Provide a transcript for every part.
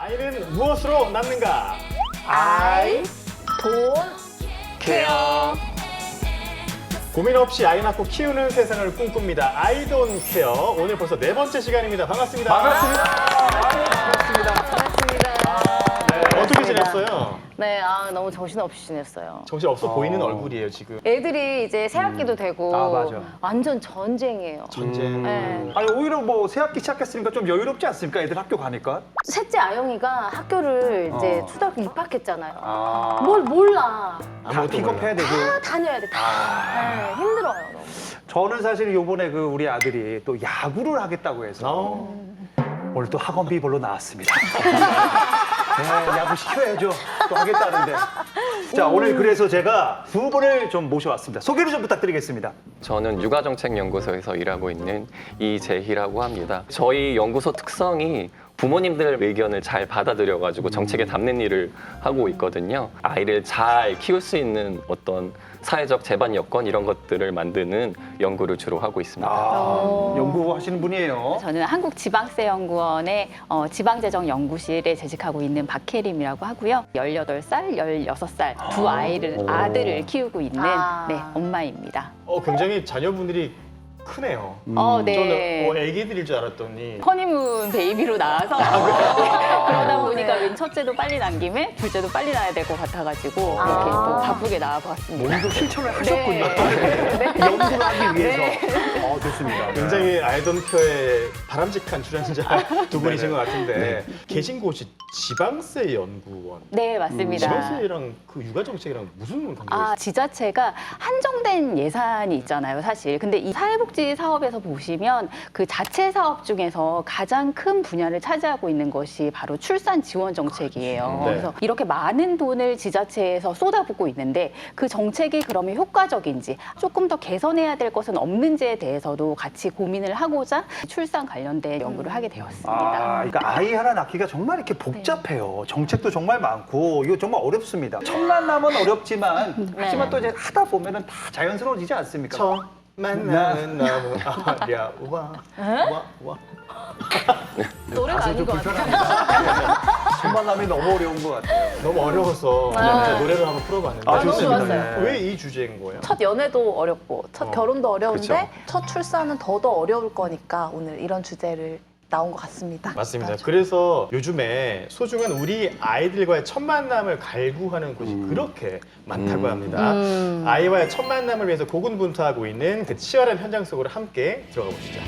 아이는 무엇으로 낳는가? 아이, 돈, 케어. 고민 없이 아이 낳고 키우는 세상을 꿈꿉니다. 아이돈 케어. 오늘 벌써 4번째 시간입니다. 반갑습니다. 반갑습니다. 반갑습니다. 어떻게 지냈어요? 네, 너무 정신없이 지냈어요. 정신 없어 보이는 얼굴이에요, 지금. 애들이 이제 새학기도 되고 맞아. 완전 전쟁이에요. 전쟁. 네. 아니 오히려 뭐 새학기 시작했으니까 좀 여유롭지 않습니까? 애들 학교 가니까. 셋째 아영이가 학교를 이제 초등학교 입학했잖아요. 아. 뭘 몰라. 다 아무것도 픽업해야 되고. 다 다녀야 돼. 다. 네, 힘들어요. 너무. 저는 사실 요번에 그 우리 아들이 또 야구를 하겠다고 해서 오늘 또 학원비 벌로 나왔습니다. 네, 야구 시켜야죠. 또 하겠다는데. 자, 오늘 그래서 제가 두 분을 좀 모셔왔습니다. 소개를 좀 부탁드리겠습니다. 저는 육아정책연구소에서 일하고 있는 이재희라고 합니다. 저희 연구소 특성이 부모님들 의견을 잘 받아들여가지고 정책에 담는 일을 하고 있거든요. 아이를 잘 키울 수 있는 어떤 사회적 제반 여건 이런 것들을 만드는 연구를 주로 하고 있습니다. 연구하시는 분이에요. 저는 한국지방세연구원의 지방재정연구실에 재직하고 있는 박혜림이라고 하고요. 18살, 16살 두 아들을 키우고 있는 네, 엄마입니다. 굉장히 자녀분들이 크네요. 네. 저는 애기들일 줄 알았더니. 허니문 베이비로 나와서 그러다 보니까 웬 첫째도 빨리 난 김에 둘째도 빨리 낳아야 될 것 같아가지고 이렇게 또 바쁘게 나와보았습니다. 몸도 실천을 하셨군요. 연구를 하기 위해서. 좋습니다. 굉장히 아이돈 케어의 바람직한 출연자 두 분이신 것 같은데 계신 곳이 지방세연구원. 네, 맞습니다. 지방세랑 그 육아정책이랑 무슨 관계가 있어요? 지자체가 한정된 예산이 있잖아요, 사실. 근데 이 사회복지 사업에서 보시면 그 자체 사업 중에서 가장 큰 분야를 차지하고 있는 것이 바로 출산 지원 정책이에요. 네. 그래서 이렇게 많은 돈을 지자체에서 쏟아붓고 있는데 그 정책이 그러면 효과적인지 조금 더 개선해야 될 것은 없는지에 대해서도 같이 고민을 하고자 출산 관련된 연구를 하게 되었습니다. 그러니까 아이 하나 낳기가 정말 이렇게 복잡해요. 정책도 정말 많고 이거 정말 어렵습니다. 첫만 나면 어렵지만 하지만 또 이제 하다 보면은 다 자연스러워지지 않습니까? 만나는 너무 어려워. 와. 노래가 아닌 것 같아요. 첫만 남이 너무 어려운 것 같아요. 너무 어려워서 제가 노래를 한번 풀어봤는데 아, 좋습니다. 너무 좋았어요. 왜 이 주제인 거예요? 첫 연애도 어렵고 첫 결혼도 어려운데 그쵸. 첫 출산은 더더 어려울 거니까 오늘 이런 주제를 나온 것 같습니다. 맞습니다. 그래서 요즘에 소중한 우리 아이들과의 첫 만남을 갈구하는 곳이 그렇게 많다고 합니다. 아이와의 첫 만남을 위해서 고군분투하고 있는 그 치열한 현장 속으로 함께 들어가 보시죠.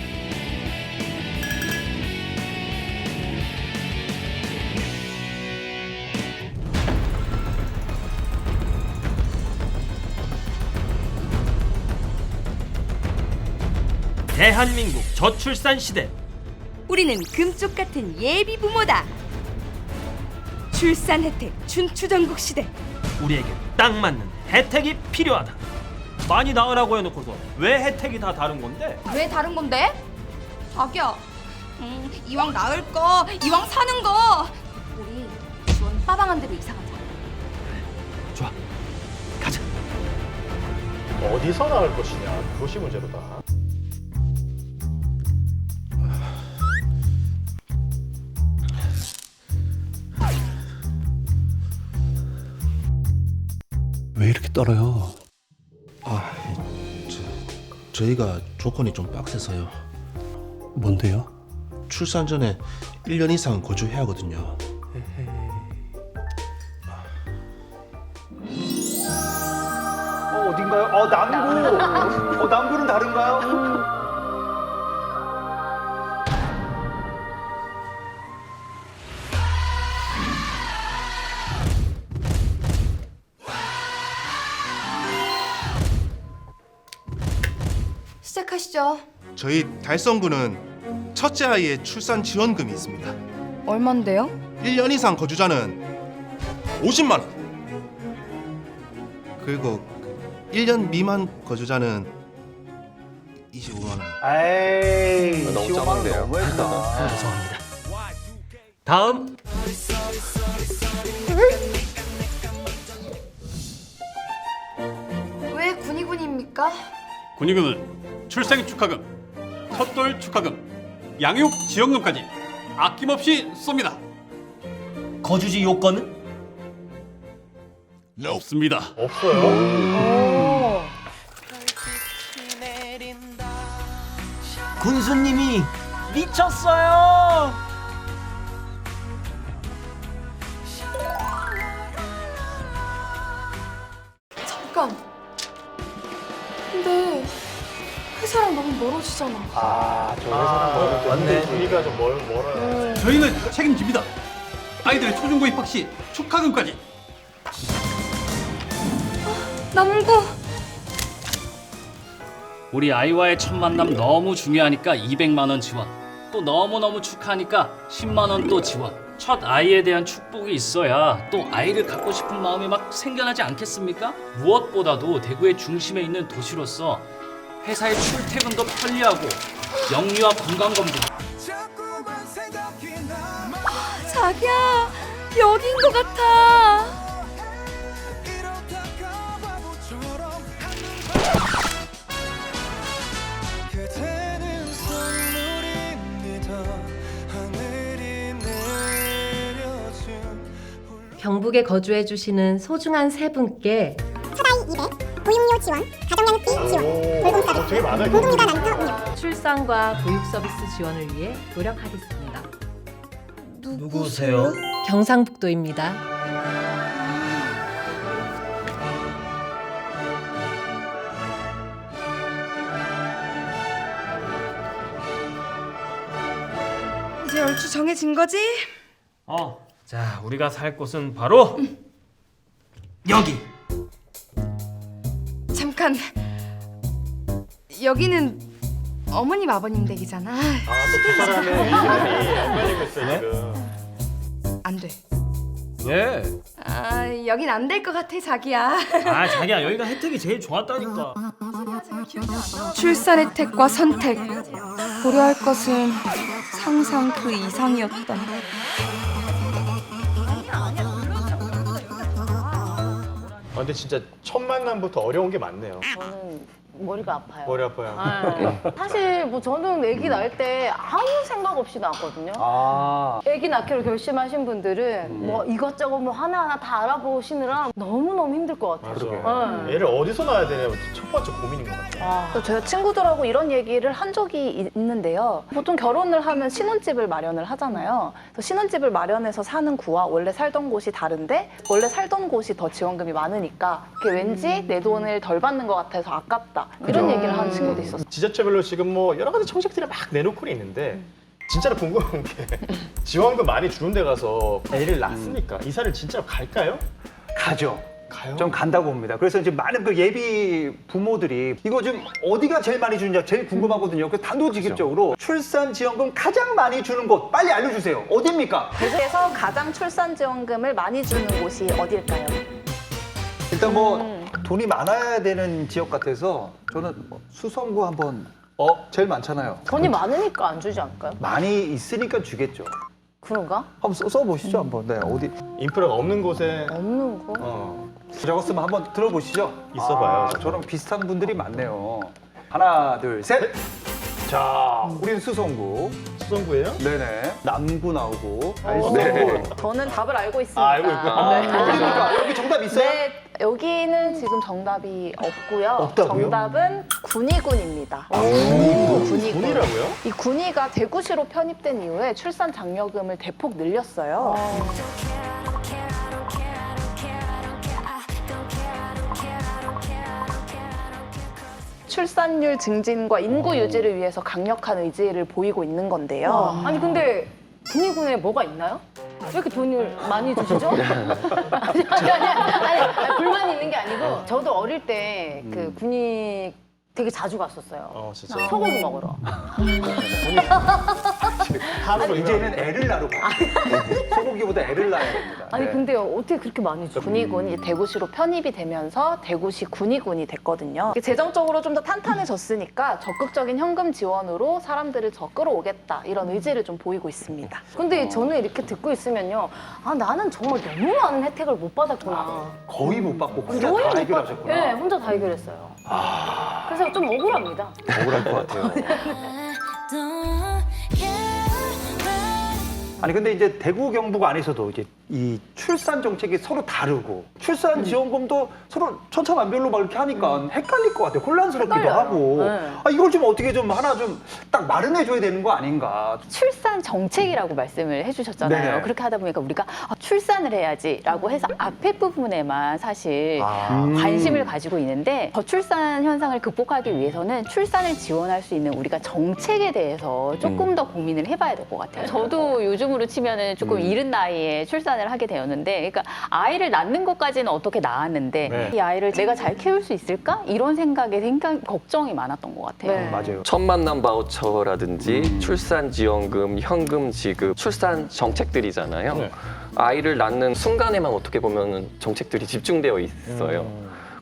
대한민국 저출산 시대. 우리는 금쪽 같은 예비 부모다. 출산 혜택 춘추전국 시대. 우리에게 딱 맞는 혜택이 필요하다. 많이 낳으라고 해놓고서 왜 혜택이 다 다른 건데? 왜 다른 건데? 자기야, 이왕 나을 거, 이왕 사는 거. 우리 지원 빠방한 대로 이사 가자. 좋아, 가자. 어디서 나올 것이냐 그것이 문제로다. 왜 이렇게 떨어요? 저희가 조건이 좀 빡세서요. 뭔데요? 출산 전에 1년 이상 거주해야 하거든요. 어딘가요? 남구. 남구는 다른가요? 시작하시죠. 저희 달성구는 첫째 아이의 출산 지원금이 있습니다. 얼만데요? 1년 이상 거주자는 50만 원. 그리고 1년 미만 거주자는 25만 원. 에이, 너무 15만 원 적은데요? 너무했다. 죄송합니다. 다음. 왜 군이군입니까? 군의금은 출생 축하금, 첫돌 축하금, 양육 지원금까지 아낌없이 쏩니다. 거주지 요건은? 없습니다. 없어요. 군수님이 미쳤어요. 잠깐. 근데 회사랑 너무 멀어지잖아. 아, 저 회사랑 맞네. 분위기가 좀 멀어요. 저희는 책임집니다. 아이들의 초중고 입학 시 축하금까지. 남고. 우리 아이와의 첫 만남 너무 중요하니까 200만 원 지원. 또 너무너무 축하하니까 10만 원 또 지원. 첫 아이에 대한 축복이 있어야 또 아이를 갖고 싶은 마음이 막 생겨나지 않겠습니까? 무엇보다도 대구의 중심에 있는 도시로서 회사의 출퇴근도 편리하고 영유아 건강검진, 자기야, 여기인 것 같아. 경북에 거주해 주시는 소중한 세 분께 보육료 지원, 가정양육비 지원, 돌봄 서비스, 되게 많아요. 공공휴가 난터 운영. 출산과 보육 서비스 지원을 위해 노력하겠습니다. 누구세요? 경상북도입니다. 이제 얼추 정해진 거지? 자, 우리가 살 곳은 바로 여기. 잠깐. 여기는 어머님 아버님 댁이잖아. 아, 또 두 사람의 의견이 엇갈리고 있어요, 지금. 안 돼. 왜? 아, 여긴 안 될 것 같아, 자기야. 아, 자기야, 여기가 혜택이 제일 좋았다니까. 출산 혜택과 선택. 고려할 것은 상상 그 이상이었다. 아, 근데 진짜 첫 만남부터 어려운 게 많네요. 저는 머리가 아파요. 머리 아파요. 네. 사실 뭐 저는 아기 낳을 때 아무 생각 없이 낳았거든요. 아기 낳기로 결심하신 분들은 뭐 이것저것 뭐 하나하나 다 알아보시느라 너무너무 힘들 것 같아요. 네. 애를 어디서 낳아야 되냐 첫 번째 고민인 것 같아요. 그래서 제가 친구들하고 이런 얘기를 한 적이 있는데요. 보통 결혼을 하면 신혼집을 마련을 하잖아요. 그래서 신혼집을 마련해서 사는 구와 원래 살던 곳이 다른데 원래 살던 곳이 더 지원금이 많으니까 그게 왠지 내 돈을 덜 받는 것 같아서 아깝다. 이런 얘기를 하는 친구도 있었어요. 지자체별로 지금 뭐 여러 가지 정책들이 막 내놓고는 있는데 진짜로 궁금한 게 지원금 많이 주는 데 가서 애를 낳습니까? 이사를 진짜로 갈까요? 가죠. 가요? 좀 간다고 봅니다. 그래서 이제 많은 그 예비 부모들이 이거 좀 어디가 제일 많이 주는지 제일 궁금하거든요. 그래서 단도직입적으로 출산 지원금 가장 많이 주는 곳 빨리 알려주세요. 어디입니까? 대구에서 가장 출산 지원금을 많이 주는 곳이 어딜까요? 일단 뭐 돈이 많아야 되는 지역 같아서 저는 뭐 수성구 한번 제일 많잖아요. 돈이 많으니까 안 주지 않을까요? 많이 있으니까 주겠죠. 그런가? 한번 써보시죠 한번. 네 어디 인프라가 없는 곳에 없는 거? 적었으면 한번 들어보시죠. 있어봐요. 저랑 비슷한 분들이 많네요. 하나 둘 셋. 자 우리는 수성구. 수성구예요? 네네. 남구 나오고. 네. 저는 답을 알고 있습니다. 아, 알고 있구나. 네. 어디입니까? 여기 정답 있어요? 네, 여기는 지금 정답이 없고요. 없다고요? 정답은 군위군입니다. 군이라고요? 이 군위가 대구시로 편입된 이후에 출산 장려금을 대폭 늘렸어요. 출산율 증진과 인구 유지를 위해서 강력한 의지를 보이고 있는 건데요. 아니 근데 군위군에 뭐가 있나요? 왜 이렇게 돈을 많이 주시죠? 아니, 불만이 있는 게 아니고 저도 어릴 때 그 군위 되게 자주 갔었어요. 진짜. 소고기 먹으러. 하루로 이제는 애를 낳으러 가. 소고기보다 애를 낳아야 됩니다. 아니 네. 근데 어떻게 그렇게 많이 줘? 군위군이 대구시로 편입이 되면서 대구시 군위군이 됐거든요. 재정적으로 좀 더 탄탄해졌으니까 적극적인 현금 지원으로 사람들을 더 끌어오겠다 이런 의지를 좀 보이고 있습니다. 근데 저는 이렇게 듣고 있으면요. 아 나는 정말 너무 많은 혜택을 못 받았구나. 거의 못 받고 혼자 거의 다 못 해결하셨구나. 네, 혼자 다 해결했어요. 그래서 좀 억울합니다. 억울할 것 같아요. 아니 근데 이제 대구 경북 안에서도 이제 이 출산 정책이 서로 다르고 출산 지원금도 서로 천차만별로 막 이렇게 하니까 헷갈릴 것 같아요. 혼란스럽기도 헷갈려요. 하고. 네. 아, 이걸 좀 어떻게 좀 하나 좀 딱 마련해 줘야 되는 거 아닌가. 출산 정책이라고 말씀을 해주셨잖아요. 네네. 그렇게 하다 보니까 우리가 출산을 해야지라고 해서 앞에 부분에만 사실 관심을 가지고 있는데 저출산 현상을 극복하기 위해서는 출산을 지원할 수 있는 우리가 정책에 대해서 조금 더 고민을 해봐야 될 것 같아요. 저도 요즘으로 치면은 조금 이른 나이에 출산을 하게 되었는데, 그러니까 아이를 낳는 것까지는 어떻게 낳았는데 네. 이 아이를 내가 잘 키울 수 있을까? 이런 생각에 굉장히 걱정이 많았던 것 같아요. 맞아요. 첫 만남 바우처라든지 출산 지원금, 현금 지급, 출산 정책들이잖아요. 네. 아이를 낳는 순간에만 어떻게 보면 정책들이 집중되어 있어요.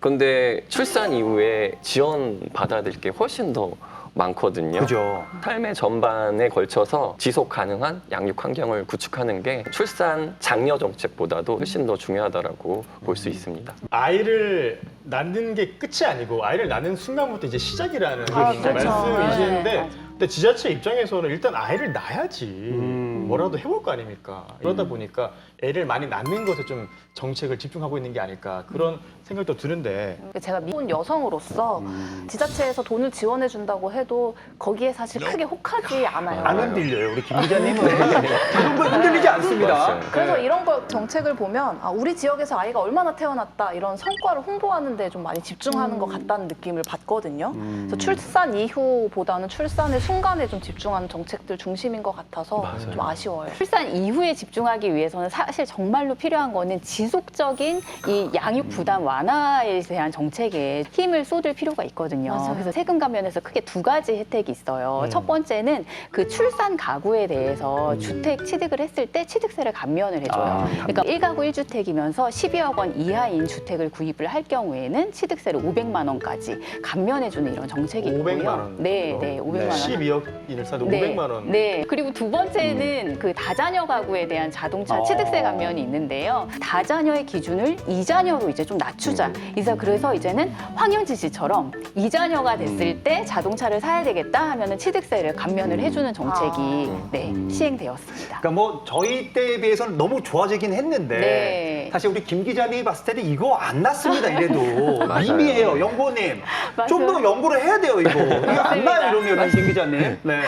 근데 출산 이후에 지원 받아야 될 게 훨씬 더 많거든요. 그죠. 삶의 전반에 걸쳐서 지속 가능한 양육 환경을 구축하는 게 출산 장려 정책보다도 훨씬 더 중요하다라고 볼 수 있습니다. 아이를 낳는 게 끝이 아니고 아이를 낳는 순간부터 이제 시작이라는 그렇죠. 말씀이시는데 네, 근데 지자체 입장에서는 일단 아이를 낳아야지 뭐라도 해볼 거 아닙니까? 그러다 보니까 애를 많이 낳는 것에 좀 정책을 집중하고 있는 게 아닐까 그런 생각도 드는데 제가 미혼 여성으로서 지자체에서 돈을 지원해 준다고 해도 거기에 사실 크게 혹하지 않아요. 안 흔들려요. 우리 김 기자님은 그런 거 흔들리지 않습니다. 맞아요. 그래서 이런 거 정책을 보면 우리 지역에서 아이가 얼마나 태어났다 이런 성과를 홍보하는 데 좀 많이 집중하는 것 같다는 느낌을 받거든요. 그래서 출산 이후보다는 출산의 순간에 좀 집중하는 정책들 중심인 것 같아서 좀 아쉬워요. 출산 이후에 집중하기 위해서는 사실 정말로 필요한 거는 지속적인 이 양육 부담 완화에 대한 정책에 힘을 쏟을 필요가 있거든요. 맞아요. 그래서 세금 감면에서 크게 두 가지 혜택이 있어요. 첫 번째는 그 출산 가구에 대해서 주택 취득을 했을 때 취득세를 감면을 해줘요. 그러니까 1가구 1주택이면서 12억 원 이하인 주택을 구입을 할 경우에는 취득세를 500만 원까지 감면해주는 이런 정책이 있고요. 500만 원. 네, 네, 500만 원. 12억인을 사도 네, 500만 원. 네. 그리고 두 번째는 그 다자녀 가구에 대한 자동차 취득세 감면이 있는데요. 다자녀의 기준을 2자녀로 이제 좀 낮추자. 그래서 이제는 황현지 씨처럼 2자녀가 됐을 때 자동차를 사야 되겠다 하면은 취득세를 감면을 해주는 정책이 네, 시행되었습니다. 그러니까 뭐 저희 때에 비해서는 너무 좋아지긴 했는데 네. 사실 우리 김 기자님이 봤을 때는 이거 안 났습니다. 이래도 맞아요. 미미해요. 연구원님 좀 더 연구를 해야 돼요. 이거 안 나요 이러면 김 기자님. 네.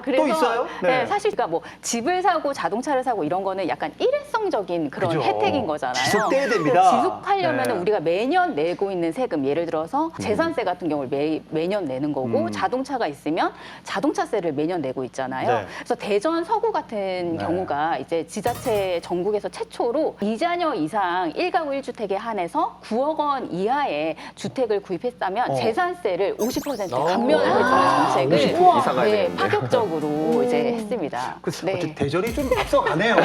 그래서 또 있어요? 네. 사실 그러니까 뭐 집을 사고 자동차를 사고 이런 거는 약간 일회성적인 그런 그죠. 혜택인 거잖아요. 지속돼야 됩니다. 그래서 지속하려면 네. 우리가 매년 내고 있는 세금, 예를 들어서 재산세 같은 경우를 매년 내는 거고 자동차가 있으면 자동차세를 매년 내고 있잖아요. 네. 그래서 대전 서구 같은 경우가 이제 지자체 전국에서 최초로 2자녀 이상 1가구 1주택에 한해서 9억 원 이하의 주택을 구입했다면 재산세를 50% 감면을 해주는 정책을 50% 이상 가야 네, 되겠네요. 파격적으로 이제 했습니다. 그래서 네. 어쨌든 대전이 좀 앞서가네요.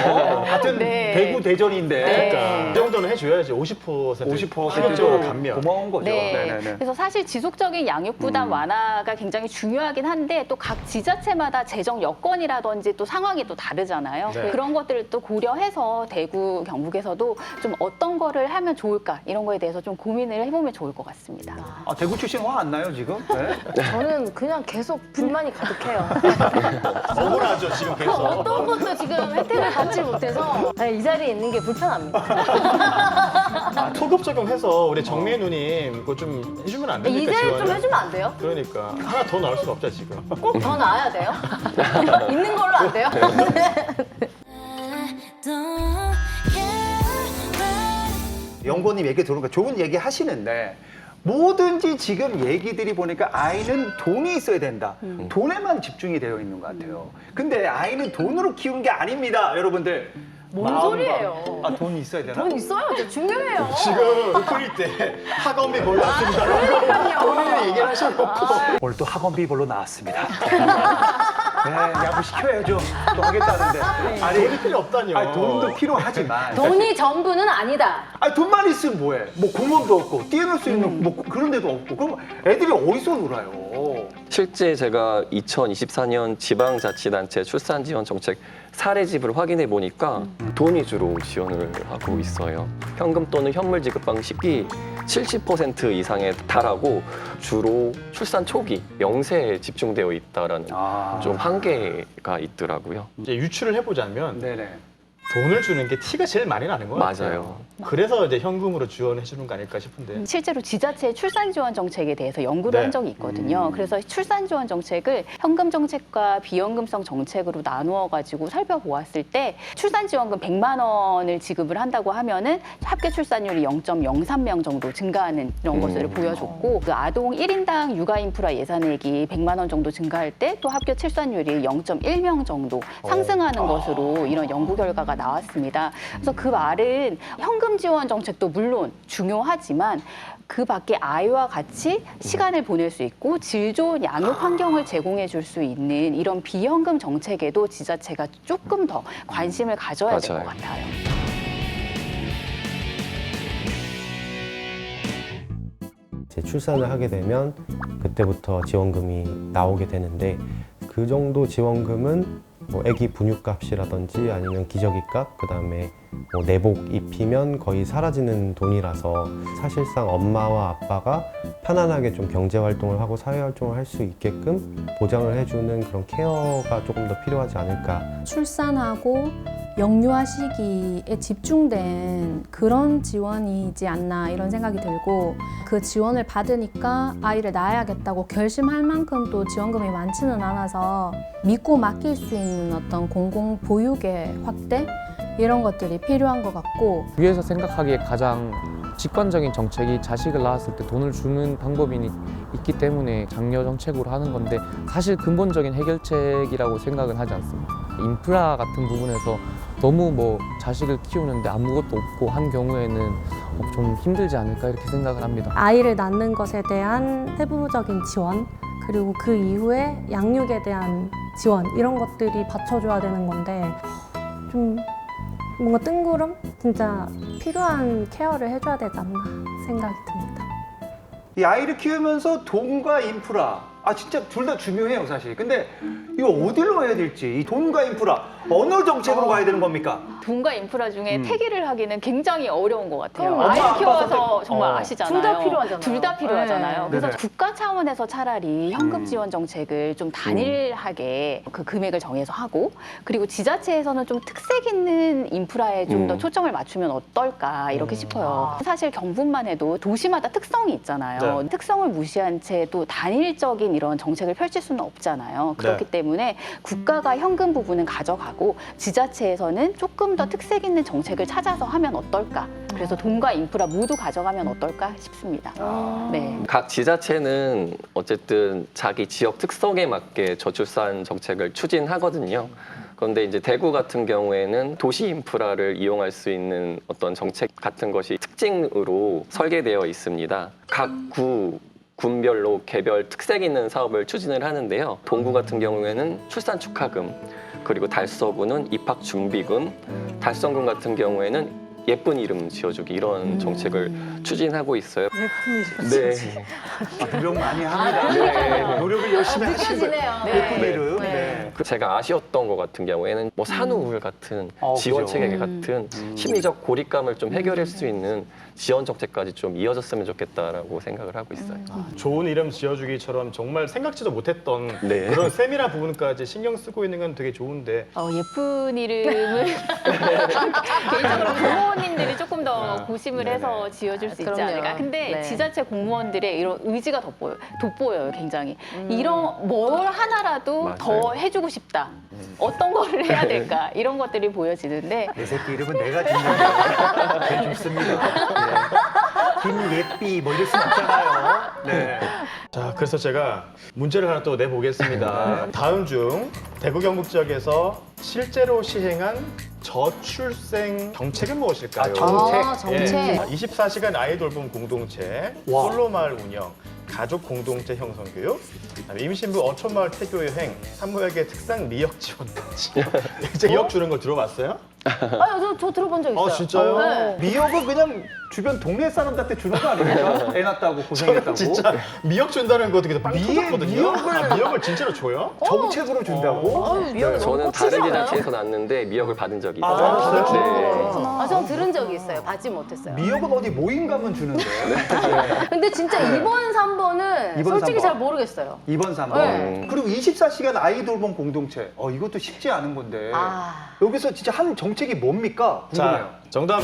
같은 네. 대구 대전인데 네. 이 정도는 해줘야지 50% 파격적으로 감면. 고마운 거죠. 네. 네네네. 그래서 사실 지속적인 양육 부담 완화가 굉장히 중요하긴 한데 또 각 지자체마다 재정 여건이라든지 또 상황이 또 다르잖아요. 네. 그런 것들을 또 고려해서 대구, 경북에서도 좀 어떤 거를 하면 좋을까 이런 거에 대해서 좀 고민을 해보면 좋을 것 같습니다. 대구 출신 화 안 나요 지금? 네. 저는 그냥 계속 불만이 가득해요. 억울하죠 지금 계속. 어떤 것도 지금 혜택을 받지 못해서 이 자리에 있는 게 불편합니다. 소급 적용해서 우리 정미애 누님 그거 좀 해주면 안 됩니까? 이제 좀 지원을? 해주면 안 돼요? 그러니까 하나 더 나올 수가 없죠 지금. 꼭 더 나아야 돼요? 있는 걸로 안 돼요? 연구원님 얘기 들어보니까 좋은 얘기 하시는데 뭐든지 지금 얘기들이 보니까 아이는 돈이 있어야 된다. 돈에만 집중이 되어 있는 것 같아요. 근데 아이는 돈으로 키우는 게 아닙니다, 여러분들. 뭔 소리예요? 돈이 있어야 되나? 돈 있어요? 저 중요해요. 지금 오프닝 때 학원비 몰랐습니다. 본인이 얘기를 하셔놓고. 오늘 또 학원비 벌로 나왔습니다. 네, 야구 시켜야죠. 또 하겠다는데. 돈이 필요 없다니요. 아니, 돈도 필요하지만. 돈이 전부는 아니다. 아니, 돈만 있으면 뭐해? 뭐 공원도 없고, 뛰어놀 수 있는 뭐 그런 데도 없고. 그럼 애들이 어디서 놀아요? 실제 제가 2024년 지방자치단체 출산지원 정책 사례집을 확인해 보니까 돈 위주로 지원을 하고 있어요. 현금 또는 현물 지급 방식이 70% 이상에 달하고 주로 출산 초기, 영세에 집중되어 있다라는 좀 한계가 있더라고요. 이제 유추를 해보자면 네네. 돈을 주는 게 티가 제일 많이 나는 것 같아요. 맞아요. 그래서 이제 현금으로 지원해 주는 거 아닐까 싶은데. 실제로 지자체의 출산 지원 정책에 대해서 연구를 네. 한 적이 있거든요. 그래서 출산 지원 정책을 현금 정책과 비현금성 정책으로 나누어 가지고 살펴보았을 때 출산 지원금 100만 원을 지급을 한다고 하면은 합계 출산율이 0.03명 정도 증가하는 이런 것을 보여줬고 그 아동 1인당 육아 인프라 예산액이 100만 원 정도 증가할 때 또 합계 출산율이 0.1명 정도 상승하는 것으로 이런 연구 결과가 나왔습니다. 그래서 그 말은 현금 지원 정책도 물론 중요하지만 그 밖에 아이와 같이 시간을 보낼 수 있고 질 좋은 양육 환경을 제공해 줄 수 있는 이런 비현금 정책에도 지자체가 조금 더 관심을 가져야 될 것 맞아요. 같아요. 이제 출산을 하게 되면 그때부터 지원금이 나오게 되는데 그 정도 지원금은 뭐 아기 분유값이라든지 아니면 기저귀값, 그다음에 뭐 내복 입히면 거의 사라지는 돈이라서 사실상 엄마와 아빠가 편안하게 좀 경제 활동을 하고 사회 활동을 할 수 있게끔 보장을 해주는 그런 케어가 조금 더 필요하지 않을까. 출산하고 영유아 시기에 집중된 그런 지원이지 않나 이런 생각이 들고 그 지원을 받으니까 아이를 낳아야겠다고 결심할 만큼 또 지원금이 많지는 않아서 믿고 맡길 수 있는 어떤 공공 보육의 확대 이런 것들이 필요한 것 같고 위에서 생각하기에 가장 직관적인 정책이 자식을 낳았을 때 돈을 주는 방법이 있기 때문에 장려 정책으로 하는 건데 사실 근본적인 해결책이라고 생각은 하지 않습니다. 인프라 같은 부분에서 너무 뭐 자식을 키우는데 아무것도 없고 한 경우에는 좀 힘들지 않을까 이렇게 생각을 합니다. 아이를 낳는 것에 대한 세부적인 지원 그리고 그 이후에 양육에 대한 지원 이런 것들이 받쳐줘야 되는 건데 좀 뭔가 뜬구름? 진짜 필요한 케어를 해줘야 되지 않나 생각이 듭니다. 이 아이를 키우면서 돈과 인프라 진짜 둘 다 중요해요 사실. 근데 이거 어디로 해야 될지 이 돈과 인프라 어느 정책으로 가야 되는 겁니까? 돈과 인프라 중에 태기를 하기는 굉장히 어려운 것 같아요. 그럼 아이를 엄마, 키워서 정말 아시잖아요. 둘 다 필요하잖아요. 둘 다 필요하잖아요. 네. 그래서 네네. 국가 차원에서 차라리 현금 지원 정책을 좀 단일하게 그 금액을 정해서 하고 그리고 지자체에서는 좀 특색 있는 인프라에 좀 더 초점을 맞추면 어떨까 이렇게 싶어요. 사실 경북만 해도 도시마다 특성이 있잖아요. 네. 특성을 무시한 채 또 단일적인 이런 정책을 펼칠 수는 없잖아요. 그렇기 때문에 국가가 현금 부분은 가져가고 지자체에서는 조금 더 특색 있는 정책을 찾아서 하면 어떨까. 그래서 돈과 인프라 모두 가져가면 어떨까 싶습니다. 네. 각 지자체는 어쨌든 자기 지역 특성에 맞게 저출산 정책을 추진하거든요. 그런데 이제 대구 같은 경우에는 도시 인프라를 이용할 수 있는 어떤 정책 같은 것이 특징으로 설계되어 있습니다. 각 군별로 개별 특색 있는 사업을 추진을 하는데요. 동구 같은 경우에는 출산 축하금, 그리고 달서구는 입학 준비금, 달성군 같은 경우에는 예쁜 이름 지어주기 이런 정책을 추진하고 있어요. 예쁜 네. 노력 많이 합니다. 네. 노력을 열심히 하시는 느껴지네요. 거예요. 예쁜 이름. 네. 네. 제가 아쉬웠던 것 같은 경우에는 뭐 산후우울 같은 지원 그죠. 체계 같은 심리적 고립감을 좀 해결할 수 있는 지원 정책까지 좀 이어졌으면 좋겠다라고 생각을 하고 있어요. 좋은 이름 지어주기처럼 정말 생각지도 못했던 네. 그런 세밀한 부분까지 신경 쓰고 있는 건 되게 좋은데 예쁜 이름을 개인적으로 부모님들이 조금 더 고심을 해서 지어줄 수 있지 그럼요. 않을까. 근데 네. 지자체 공무원들의 이런 의지가 돋보여요, 굉장히. 이런 뭘 하나라도 맞아요. 더 해주고 싶다. 어떤 거를 해야 될까 이런 것들이 보여지는데 내 새끼 이름은 내가 짓는 거야. 제일 좋습니다. 네. 김예삐 뭐 이럴 순 없잖아요. 네. 자, 그래서 제가 문제를 하나 또 내보겠습니다. 다음 중 대구 경북 지역에서 실제로 시행한 저출생 정책은 무엇일까요? 정책. 정책. 24시간 아이 돌봄 공동체, 와. 솔로마을 운영, 가족 공동체 형성 교육, 그다음에 임신부 어촌마을 태교 여행, 산모에게 특상 미역 지원까지. 이제 미역 주는 걸 들어봤어요? 저 들어본 적 있어요. 아 진짜요? 네. 미역은 그냥 주변 동네 사람들한테 주는 거 아닙니까? 애 낳았다고 고생했다고. 진짜 미역 준다는 거 되게 빵 터졌거든요. 미역을- 미역을 진짜로 줘요? 정책으로 준다고? 미역이 너무 저는 다른 꽂히지 않아요? 기자체에서 났는데 미역을 받은 적이 있어요. 아, 네. 전 들은 적이 있어요. 받지 못했어요. 미역은 어디 모임 가면 주는데. 근데 진짜 2번, 3번은 2번, 솔직히 3번. 잘 모르겠어요. 2번, 3번. 네. 그리고 24시간 아이 돌봄 공동체. 이것도 쉽지 않은 건데. 여기서 진짜 한 정책이 뭡니까? 궁금해요. 자, 정답은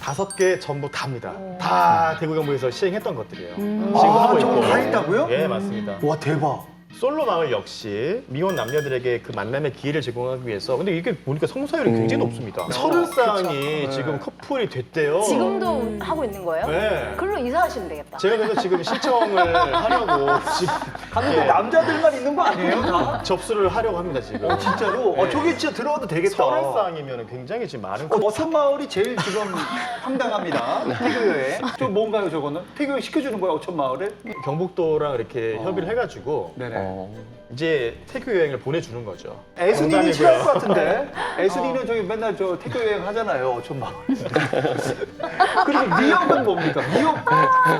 5개 전부 답니다. 다 대구 경북에서 시행했던 것들이에요. 지금 하고 저거 있고. 다 했다고요? 예, 맞습니다. 와, 대박. 솔로 마을 역시 미혼 남녀들에게 그 만남의 기회를 제공하기 위해서 근데 이게 보니까 성사율이 굉장히 높습니다. 30쌍이 그쵸. 지금 커플이 됐대요. 지금도 하고 있는 거예요? 네. 글로 이사하시면 되겠다. 제가 그래서 지금 신청을 하려고 지금 하는데 남자들만 있는 거 아니에요, 다? 접수를 하려고 합니다 지금. 진짜로? 네. 저게 진짜 들어가도 되겠다. 30쌍이면 굉장히 지금 많은 어촌마을이 제일 지금 황당합니다. 태교여행. 저 뭔가요, 저거는? 태교여행 시켜주는 거야, 어촌마을을? 경북도랑 이렇게 협의를 해가지고 네네. 이제 태교 여행을 보내주는 거죠. 애순이는 농담이고요. 싫어할 것 같은데. 애순이는 저기 맨날 저 태교여행 하잖아요, 어촌마을. 그리고 미역은 뭡니까?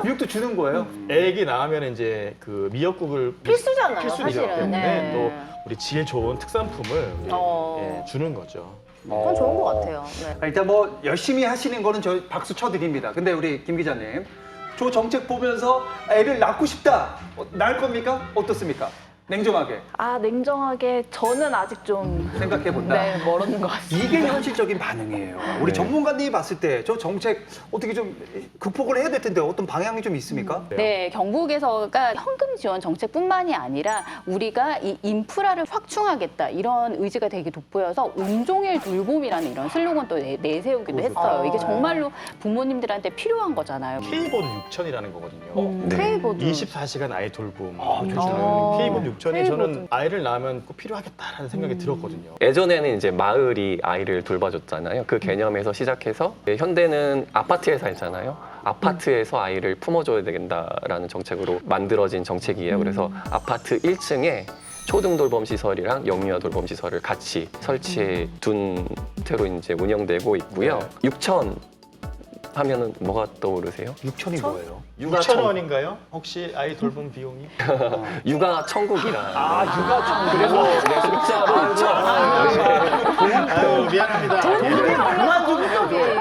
미역도 주는 거예요? 애기 낳으면 이제 그 미역국을 필수잖아요, 필수이기 사실은. 때문에 네. 또 우리 질 좋은 특산품을 어. 예, 주는 거죠. 그건 좋은 것 같아요. 네. 일단 뭐 열심히 하시는 거는 저 박수 쳐드립니다. 근데 우리 김 기자님, 저 정책 보면서 애를 낳고 싶다. 낳을 겁니까? 어떻습니까? 냉정하게 냉정하게 저는 아직 좀 생각해본다. 네, 멀었는 것 같습니다. 이게 현실적인 반응이에요. 우리 전문가님이 봤을 때 저 정책 어떻게 좀 극복을 해야 될 텐데 어떤 방향이 좀 있습니까? 네, 경북에서가 현금 지원 정책뿐만이 아니라 우리가 이 인프라를 확충하겠다 이런 의지가 되게 돋보여서 온종일 돌봄이라는 이런 슬로건도 내세우기도 했어요. 이게 정말로 부모님들한테 필요한 거잖아요. K보드 6천이라는 거거든요. K보드. 24시간 아이 돌봄. 좋죠. K보드 6천이 저는 아이를 낳으면 꼭 필요하겠다라는 생각이 들었거든요. 예전에는 이제 마을이 아이를 돌봐줬잖아요. 그 개념에서 시작해서 현대는 아파트에 살잖아요. 아파트에서 아이를 품어줘야 된다라는 정책으로 만들어진 정책이에요. 그래서 아파트 1층에 초등 돌봄 시설이랑 영유아 돌봄 시설을 같이 설치해 둔 채로 이제 운영되고 있고요. 6천 하면은 뭐가 떠오르세요? 6천이 뭐예요? 6천 원인가요? 혹시 아이 돌봄 비용이? 육아 천국이라. 육아 천국. 그래서 내 숫자로 6천. 아유, 미안합니다. 그만 좀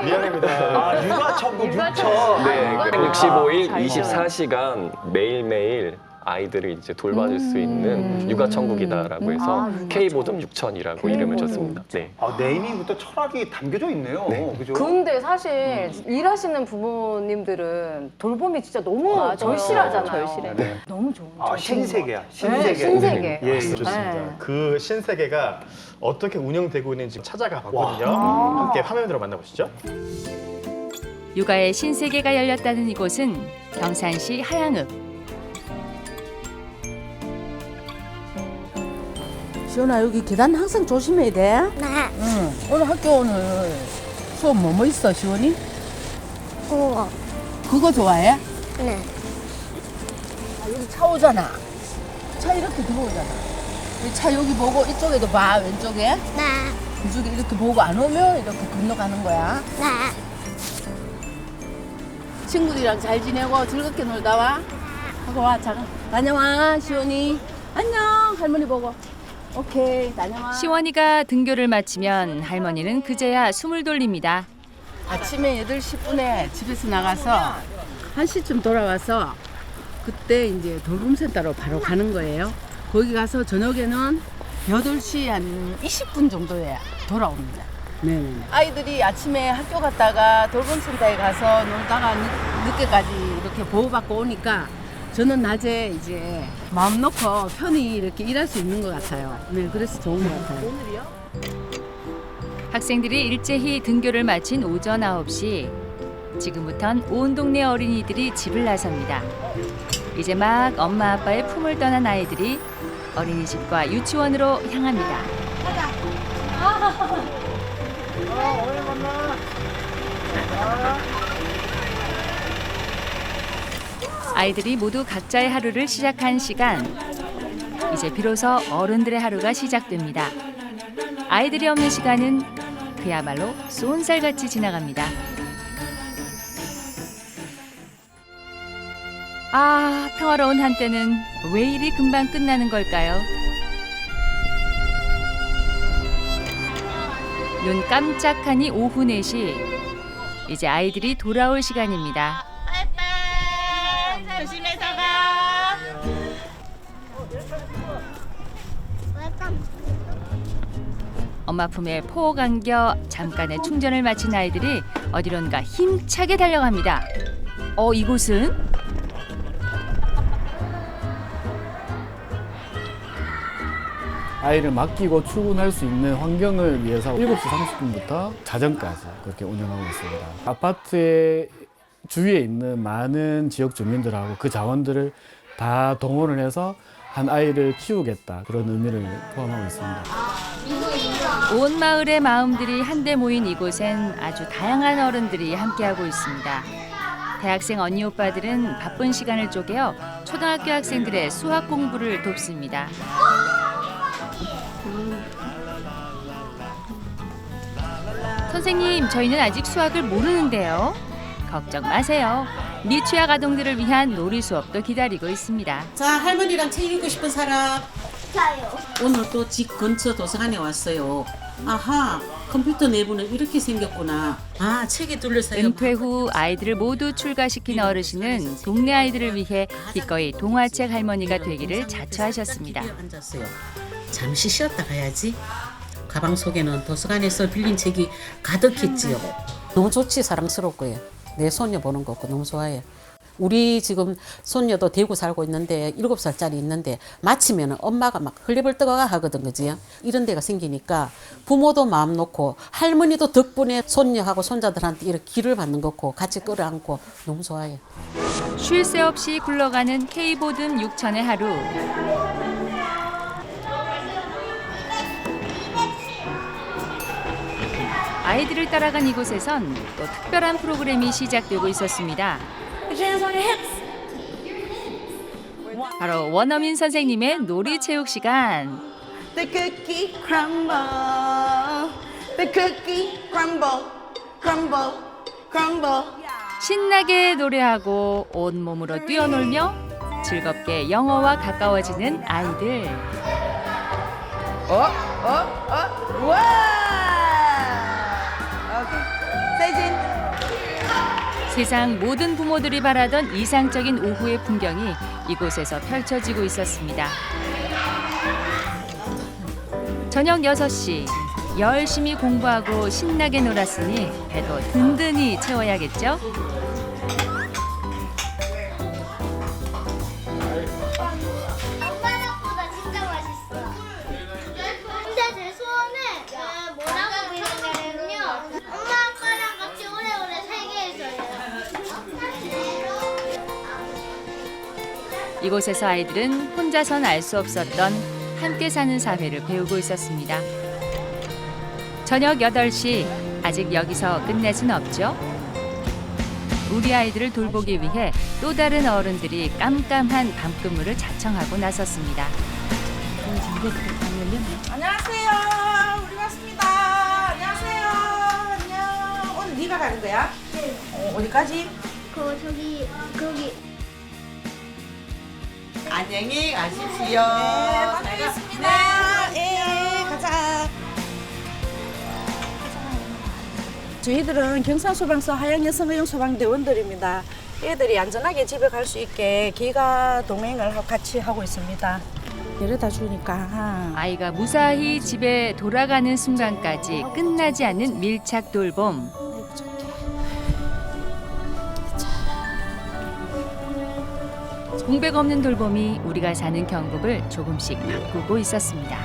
미안합니다. 육아 천국 6천. 네, 165일 24시간 매일매일 아이들을 이제 돌봐줄 수 있는 육아 천국이다라고 해서 K보듬 6천이라고 이름을 줬습니다. 네. 네이밍부터 철학이 담겨져 있네요. 그죠? 근데 사실 일하시는 부모님들은 돌봄이 진짜 너무 절실하잖아요. 절실해. 네. 너무 좋은 신세계야. 네, 신세계. 신세계. 예, 좋습니다. 네. 그 신세계가 어떻게 운영되고 있는지 찾아가 봤거든요. 함께 화면으로 만나보시죠. 육아의 신세계가 열렸다는 이곳은 경산시 하양읍. 시원아, 여기 계단 항상 조심해야 돼. 네. 응. 오늘 학교 오늘 수업 뭐 있어, 시원이? 그거. 그거 좋아해? 네. 여기 차 오잖아. 차 이렇게 들어오잖아. 이 차 여기 보고 이쪽에도 봐, 왼쪽에. 네. 이쪽에 이렇게 보고 안 오면 이렇게 건너가는 거야. 네. 친구들이랑 잘 지내고 즐겁게 놀다 와. 하고 와, 자, 다녀와, 시원이. 안녕, 할머니 보고. 오케이, 다녀와. 시원이가 등교를 마치면 할머니는 그제야 숨을 돌립니다. 아침에 8시 10분에 집에서 나가서 1시쯤 돌아와서 그때 이제 돌봄센터로 바로 가는 거예요. 거기 가서 저녁에는 8시 한 20분 정도에 돌아옵니다. 네네. 아이들이 아침에 학교 갔다가 돌봄센터에 가서 놀다가 늦게까지 이렇게 보호받고 오니까 저는 낮에 이제 마음 놓고 편히 이렇게 일할 수 있는 것 같아요. 네, 그래서 좋은 것 같아요. 오늘이요? 학생들이 일제히 등교를 마친 오전 9시. 지금부턴 온 동네 어린이들이 집을 나섭니다. 이제 막 엄마 아빠의 품을 떠난 아이들이 어린이집과 유치원으로 향합니다. 오늘 만나. 아이들이 모두 각자의 하루를 시작한 시간. 이제 비로소 어른들의 하루가 시작됩니다. 아이들이 없는 시간은 그야말로 쏜살같이 지나갑니다. 아, 평화로운 한때는 왜 이리 금방 끝나는 걸까요? 눈 깜짝하니 오후 4시. 이제 아이들이 돌아올 시간입니다. 조심해서 가. 엄마 품에 포 안겨 잠깐의 충전을 마친 아이들이 어디론가 힘차게 달려갑니다. 이곳은? 아이를 맡기고 출근할 수 있는 환경을 위해서 7시 30분부터 자정까지 그렇게 운영하고 있습니다. 아파트의 주위에 있는 많은 지역 주민들하고 그 자원들을 다 동원을 해서 한 아이를 키우겠다, 그런 의미를 포함하고 있습니다. 온 마을의 마음들이 한데 모인 이곳엔 아주 다양한 어른들이 함께하고 있습니다. 대학생 언니 오빠들은 바쁜 시간을 쪼개어 초등학교 학생들의 수학 공부를 돕습니다. 선생님, 저희는 아직 수학을 모르는데요. 걱정 마세요. 미취학 아동들을 위한 놀이 수업도 기다리고 있습니다. 자, 할머니랑 책 읽고 싶은 사람? 저요. 오늘 또 집 근처 도서관에 왔어요. 아하, 컴퓨터 내부는 이렇게 생겼구나. 아, 책에 둘러싸여. 은퇴 후 아이들을 모두 출가시킨 어르신은 동네 아이들을 위해 기꺼이 동화책 할머니가 되기를 자처하셨습니다. 앉았어요. 잠시 쉬었다 가야지. 가방 속에는 도서관에서 빌린 책이 가득했지요. 너무 좋지, 사랑스럽고요. 내 손녀 보는 거 너무 좋아해요. 우리 지금 손녀도 대구 살고 있는데 7살짜리 있는데 마치면 엄마가 막 흘리벌떡 하거든, 그지? 이런 데가 생기니까 부모도 마음 놓고 할머니도 덕분에 손녀하고 손자들한테 이렇게 기를 받는 거고 같이 끌어안고 너무 좋아요. 쉴 새 없이 굴러가는 K보듬 6천의 하루. 아이들을 따라간 이곳에선 또 특별한 프로그램이 시작되고 있었습니다. 바로 원어민 선생님의 놀이 체육 시간. The cookie crumble, the cookie crumble, crumble, crumble. 신나게 노래하고 온몸으로 뛰어놀며 즐겁게 영어와 가까워지는 아이들. 와! 세상 모든 부모들이 바라던 이상적인 오후의 풍경이 이곳에서 펼쳐지고 있었습니다. 저녁 6시, 열심히 공부하고 신나게 놀았으니 배도 든든히 채워야겠죠? 엄마랑보다 진짜 맛있어. 근데 제 소원은 뭐라고 비는냐면요. 엄마 아빠랑 같이 오래오래 살게 해줘요. 이곳에서 아이들은 혼자선 알 수 없었던 함께 사는 사회를 배우고 있었습니다. 저녁 8시, 아직 여기서 끝낼 순 없죠? 우리 아이들을 돌보기 위해 또 다른 어른들이 깜깜한 밤근무를 자청하고 나섰습니다. 안녕하세요. 우리 왔습니다. 안녕하세요. 안녕. 오늘 네가 가는 거야? 네. 어디까지? 거기. 안녕히 가십시오. 네, 다녀오겠습니다. 네, 가자. 저희들은 경상소방서 하양여성의용 소방대원들입니다. 애들이 안전하게 집에 갈 수 있게 기가 동행을 같이 하고 있습니다. 데려다 주니까. 아이가 무사히 집에 돌아가는 순간까지 끝나지 않는 밀착 돌봄. 공백 없는 돌봄이 우리가 사는 경북을 조금씩 바꾸고 있었습니다.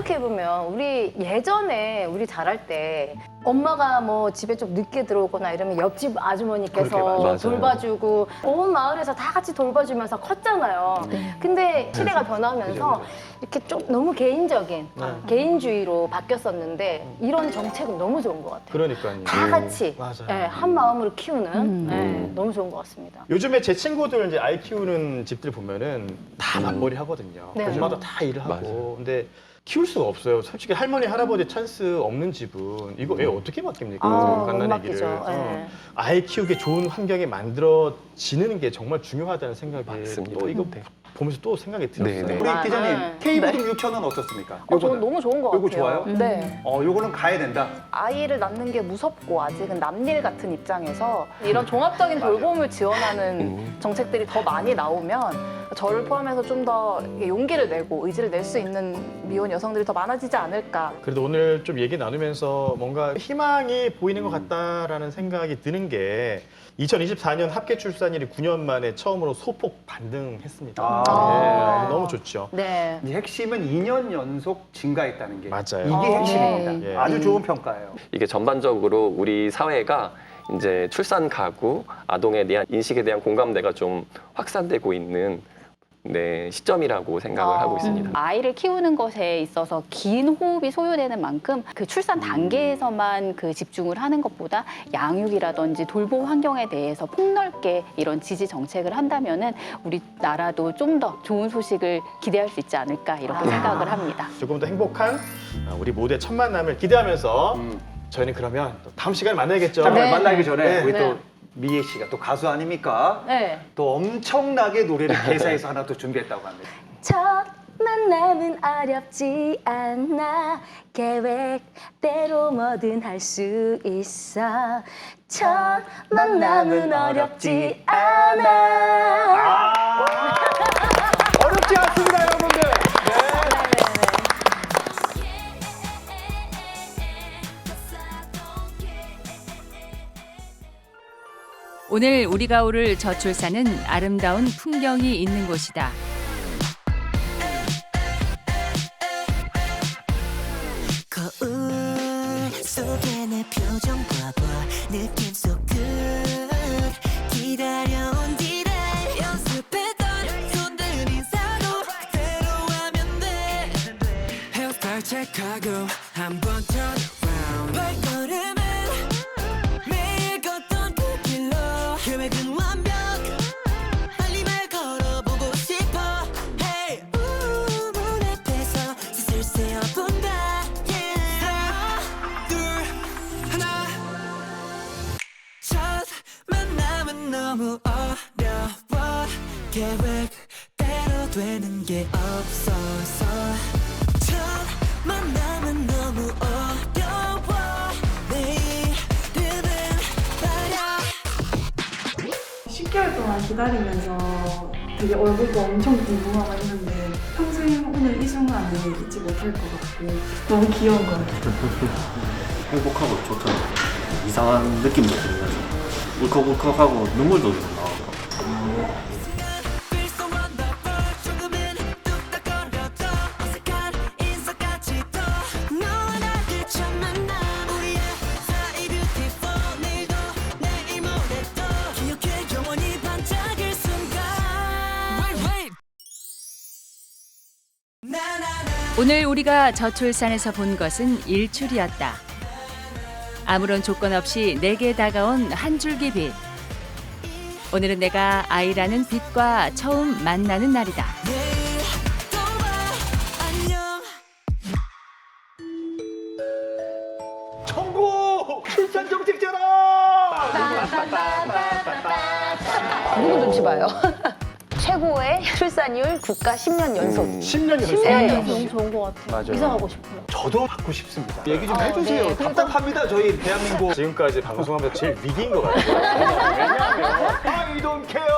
생각해보면 우리 예전에 우리 자랄 때 엄마가 뭐 집에 좀 늦게 들어오거나 이러면 옆집 그렇게 아주머니께서 맞아요. 돌봐주고 온 마을에서 다 같이 돌봐주면서 컸잖아요. 근데 시대가 변하면서 이렇게 좀 너무 개인적인 개인주의로 바뀌었었는데 이런 정책은 너무 좋은 것 같아요. 그러니까요. 다 같이 맞아요. 예, 한 마음으로 키우는 예, 너무 좋은 것 같습니다. 요즘에 제 친구들 이제 아이 키우는 집들 보면은 다 맞벌이 하거든요. 네. 엄마도 다 일을 하고. 맞아요. 근데 키울 수가 없어요. 솔직히 할머니, 할아버지 찬스 없는 집은 이거 애 어떻게 맡깁니까? 못 갓난 애기를. 맡기죠. 예. 아이 키우기 좋은 환경이 만들어지는 게 정말 중요하다는 생각이 맞습니다. 또 이거 보면서 또 생각이 들었어요. 네, 네. 우리 기자님 네. K부등 유치원은 어떻습니까? 저는 너무 좋은 것 요거 같아요. 좋아요? 네. 요거는 가야 된다. 아이를 낳는 게 무섭고 아직은 남일 같은 입장에서 이런 종합적인 돌봄을 지원하는 정책들이 더 많이 나오면 저를 포함해서 좀 더 용기를 내고 의지를 낼 수 있는 미혼 여성들이 더 많아지지 않을까. 그래도 오늘 좀 얘기 나누면서 뭔가 희망이 보이는 것 같다라는 생각이 드는 게 2024년 합계 출산율이 9년 만에 처음으로 소폭 반등했습니다. 네, 너무 좋죠. 네. 이 핵심은 2년 연속 증가했다는 게 맞아요. 이게 핵심입니다. 네. 아주 좋은 평가예요. 이게 전반적으로 우리 사회가 이제 출산 가구, 아동에 대한 인식에 대한 공감대가 좀 확산되고 있는 시점이라고 생각을 하고 있습니다. 아이를 키우는 것에 있어서 긴 호흡이 소요되는 만큼 그 출산 단계에서만 그 집중을 하는 것보다 양육이라든지 돌봄 환경에 대해서 폭넓게 이런 지지 정책을 한다면은 우리나라도 좀 더 좋은 소식을 기대할 수 있지 않을까 이렇게 생각을 합니다. 조금 더 행복한 우리 모두의 첫 만남을 기대하면서 저희는 그러면 또 다음 시간에 만나야겠죠. 잠깐 만나기 전에 네. 우리 또 미애 씨가 또 가수 아닙니까? 네. 또 엄청나게 노래를 개사해서 하나 또 준비했다고 합니다. 첫 만남은 어렵지 않아 계획대로 뭐든 할 수 있어 첫 만남은 어렵지 않아 어렵지 않습니다, 여러분들. 오늘 우리가 오를 저출산은 아름다운 풍경이 있는 곳이다. 거울 속에 내 표정 봐봐 느낌 so good 기다려온 뒤를 연습했던 손들 인사도 그대로 하면 돼 헤어스타일 체크하고 한번 turn around 발걸음은 매일 걷던 그 길로 계획은 완벽 빨리 말 걸어보고 싶어 Hey 문 앞에서 슬슬 세어본다 너무 어려워 계획대로 되는 게 없어서 첫 만남은 너무 어려워 내일은 말야 10개월 동안 기다리면서 되게 얼굴도 엄청 궁금하고 했는데 평생 오늘 이 순간을 잊지 못할 것 같고 너무 귀여운 것 같아요. 행복하고 좋더라고요. 이상한 느낌도 들면서 울컥울컥하고 눈물도 나오고. 오늘 우리가 저출산에서 본 것은 일출이었다. 아무런 조건 없이 내게 다가온 한 줄기 빛. 오늘은 내가 아이라는 빛과 처음 만나는 날이다. 천국 출산 정책 전환. 누구 눈치 봐요? 최고의 출산율 국가 10년 연속. 10년 연속. 10년 연속. 너무 좋은 것 같아요. 맞아요. 이사 가고 싶어요. 저도 받고 싶습니다. 얘기 좀 해주세요. 네. 답답합니다, 저희 대한민국. 지금까지 방송하면서 제일 위기인 것 같아요. 왜냐하면 I don't care